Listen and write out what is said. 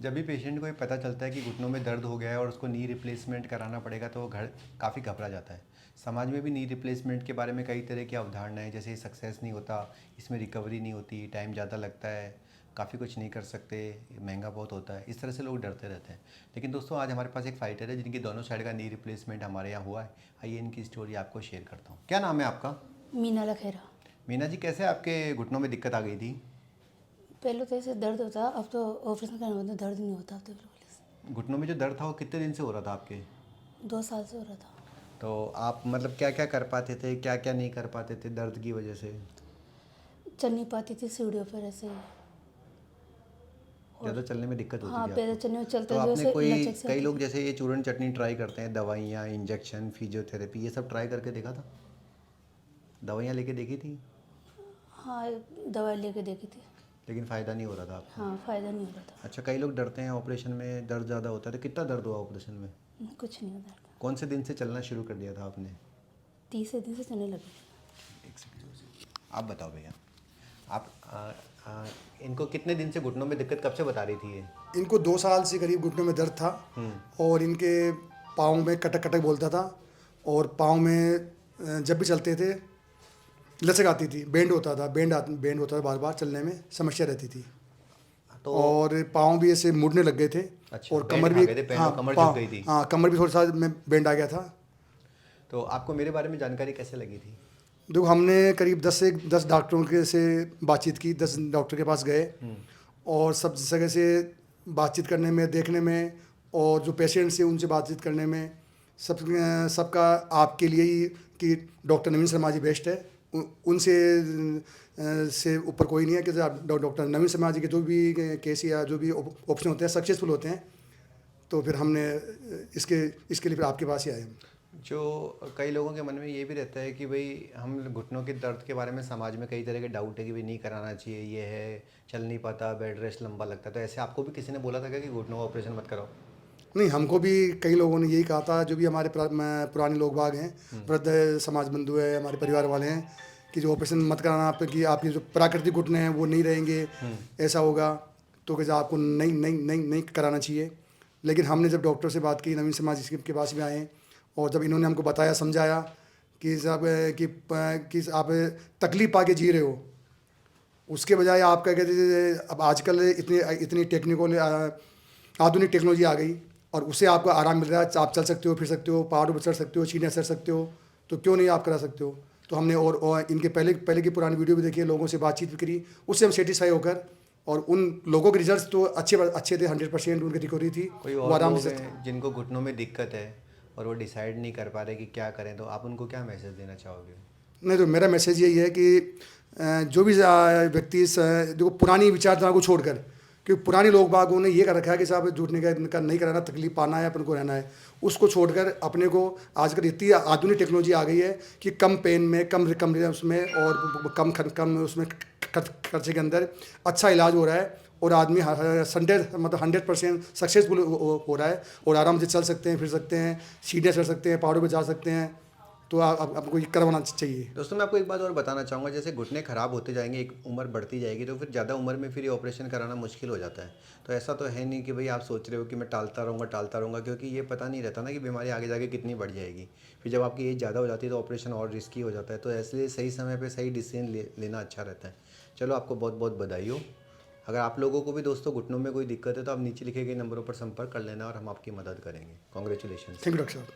जब भी पेशेंट को ये पता चलता है कि घुटनों में दर्द हो गया है और उसको नी रिप्लेसमेंट कराना पड़ेगा तो वो घर काफ़ी घबरा जाता है। समाज में भी नी रिप्लेसमेंट के बारे में कई तरह की अवधारणाएं हैं, जैसे सक्सेस नहीं होता, इसमें रिकवरी नहीं होती, टाइम ज़्यादा लगता है, काफ़ी कुछ नहीं कर सकते, महंगा बहुत होता है। इस तरह से लोग डरते रहते हैं। लेकिन दोस्तों, आज हमारे पास एक फाइटर है जिनकी दोनों साइड का नी रिप्लेसमेंट हमारे यहाँ हुआ है। आइए इनकी स्टोरी आपको शेयर करता हूँ। क्या नाम है आपका? मीना लखेरा। मीना जी, कैसे आपके घुटनों में दिक्कत आ गई थी? पहले तो ऐसे दर्द होता, अब तो ऑपरेशन करने के बाद दर्द नहीं होता अब तो बिल्कुल। घुटनों में जो दर्द था वो कितने दिन से हो रहा था आपके? 2 साल से हो रहा था। तो आप मतलब क्या क्या कर पाते थे, क्या क्या नहीं कर पाते थे दर्द की वजह से? चल नहीं पाती थी सीढ़ियों पर ऐसे। ज़्यादा और चलने में दिक्कत होती हाँ, थी पैदल आपको? चलने में तो चलते जो आपने ऐसे कोई, लचक से कई आती लोग थी। जैसे ये चूरन चटनी ट्राई करते हैं, दवाइयाँ, इंजेक्शन, फिजियोथेरेपी, ये सब ट्राई करके देखा था? दवाइयाँ लेके देखी थी, हाँ, दवाई लेके देखी थी। लेकिन फ़ायदा नहीं हो रहा था आपको? हाँ, फ़ायदा नहीं हो रहा था। अच्छा, कई लोग डरते हैं ऑपरेशन में, दर्द ज़्यादा होता है, तो कितना दर्द हुआ ऑपरेशन में? कुछ नहीं होता था। कौन से दिन से चलना शुरू कर दिया था आपने? 30 दिन से चलने लगी। एक सेकंड, आप बताओ भैया। आप आ, इनको कितने दिन से घुटनों में दिक्कत कब से बता रही थी ये? इनको 2 साल से करीब घुटनों में दर्द था और इनके पाँव में कटक कटक बोलता था और पाँव में जब भी चलते थे लचक आती थी, बेंड होता था, बार बार चलने में समस्या रहती थी तो और पाँव भी ऐसे मुड़ने लग गए थे। अच्छा, और बैंड कमर खा भी, गए थे, पैरों हाँ कमर झुक पाँव, गई थी। हाँ कमर भी थोड़ा सा में बेंड आ गया था। तो आपको मेरे बारे में जानकारी कैसे लगी थी? देखो, हमने करीब 10 डॉक्टरों के से बातचीत की, 10 डॉक्टर के पास गए और सब जगह से बातचीत करने में, देखने में और जो पेशेंट्स हैं उनसे बातचीत करने में सबका आपके लिए ही कि डॉक्टर नवीन शर्मा जी बेस्ट है। उनसे से ऊपर कोई नहीं है कि डॉक्टर नवीन शर्मा जी के जो भी केस या जो भी ऑप्शन होते हैं सक्सेसफुल होते हैं। तो फिर हमने इसके लिए फिर आपके पास ही आए हम। जो कई लोगों के मन में ये भी रहता है कि भाई हम घुटनों के दर्द के बारे में समाज में कई तरह के डाउट है कि भाई नहीं कराना चाहिए, ये है, चल नहीं पाता, बेड रेस्ट लंबा लगता है, तो ऐसे आपको भी किसी ने बोला था क्या कि घुटनों का ऑपरेशन मत कराओ? नहीं, हमको भी कई लोगों ने यही कहा था, जो भी हमारे पुराने लोग बाग हैं, वृद्ध समाज बंधु है, हमारे परिवार वाले हैं, कि जो ऑपरेशन मत कराना, आप कि आपके जो प्राकृतिक घुटने हैं वो नहीं रहेंगे, ऐसा होगा, तो कैसे आपको नहीं नहीं नहीं नहीं कराना चाहिए। लेकिन हमने जब डॉक्टर से बात की, नवीन समाज के पास भी आए और जब इन्होंने हमको बताया, समझाया कि साहब कि आप तकलीफ पा के जी रहे हो, उसके बजाय आप क्या कहते थे, अब आजकल इतनी इतनी टेक्निकल आधुनिक टेक्नोलॉजी आ गई और उससे आपको आराम मिल रहा है, आप चल सकते हो, फिर सकते हो, पहाड़ों पर चढ़ सकते हो, सीढ़ियाँ चढ़ सकते हो, तो क्यों नहीं आप करा सकते हो। तो हमने और इनके पहले पहले की पुरानी वीडियो भी देखी, लोगों से बातचीत भी करी, उससे हम सेटिस्फाई होकर, और उन लोगों के रिजल्ट तो अच्छे थे, 100% उनकी रिकवरी थी, कोई वो और आराम लोग से। हैं जिनको घुटनों में दिक्कत है और वो डिसाइड नहीं कर पा रहे कि क्या करें, तो आप उनको क्या मैसेज देना चाहोगे? नहीं, तो मेरा मैसेज यही है कि जो भी व्यक्ति देखो पुरानी विचारधारा को छोड़कर, क्योंकि पुराने लोग बागों ने ये कर रखा है कि साहब झूठने का नहीं कराना, तकलीफ पाना है, अपन को रहना है, उसको छोड़कर अपने को आजकल इतनी आधुनिक टेक्नोलॉजी आ गई है कि कम पेन में, कम कम उसमें और कम उसमें खर्चे के अंदर अच्छा इलाज हो रहा है और आदमी 100% सक्सेसफुल हो रहा है और आराम से चल सकते हैं, फिर सकते हैं, सीढ़ियाँ चढ़ सकते हैं, पहाड़ों पर जा सकते हैं। तो आपको ये करवाना चाहिए। दोस्तों, मैं आपको एक बात और बताना चाहूँगा, जैसे घुटने ख़राब होते जाएंगे, एक उम्र बढ़ती जाएगी, तो फिर ज़्यादा उम्र में फिर ये ऑपरेशन कराना मुश्किल हो जाता है। तो ऐसा तो है नहीं कि भाई आप सोच रहे हो कि मैं टालता रहूँगा, क्योंकि ये पता नहीं रहता ना कि बीमारी आगे जाके कितनी बढ़ जाएगी। फिर जब आपकी एज ज़्यादा हो जाती है तो ऑपरेशन और रिस्की हो जाता है। तो इसलिए सही समय पर सही डिसीजन लेना अच्छा रहता है। चलो, आपको बहुत बहुत बधाई हो। अगर आप लोगों को भी दोस्तों घुटनों में कोई दिक्कत है तो आप नीचे लिखे गए नंबरों पर संपर्क कर लेना और हम आपकी मदद करेंगे। कॉन्ग्रेचुलेशन। थैंक यू डॉक्टर साहब।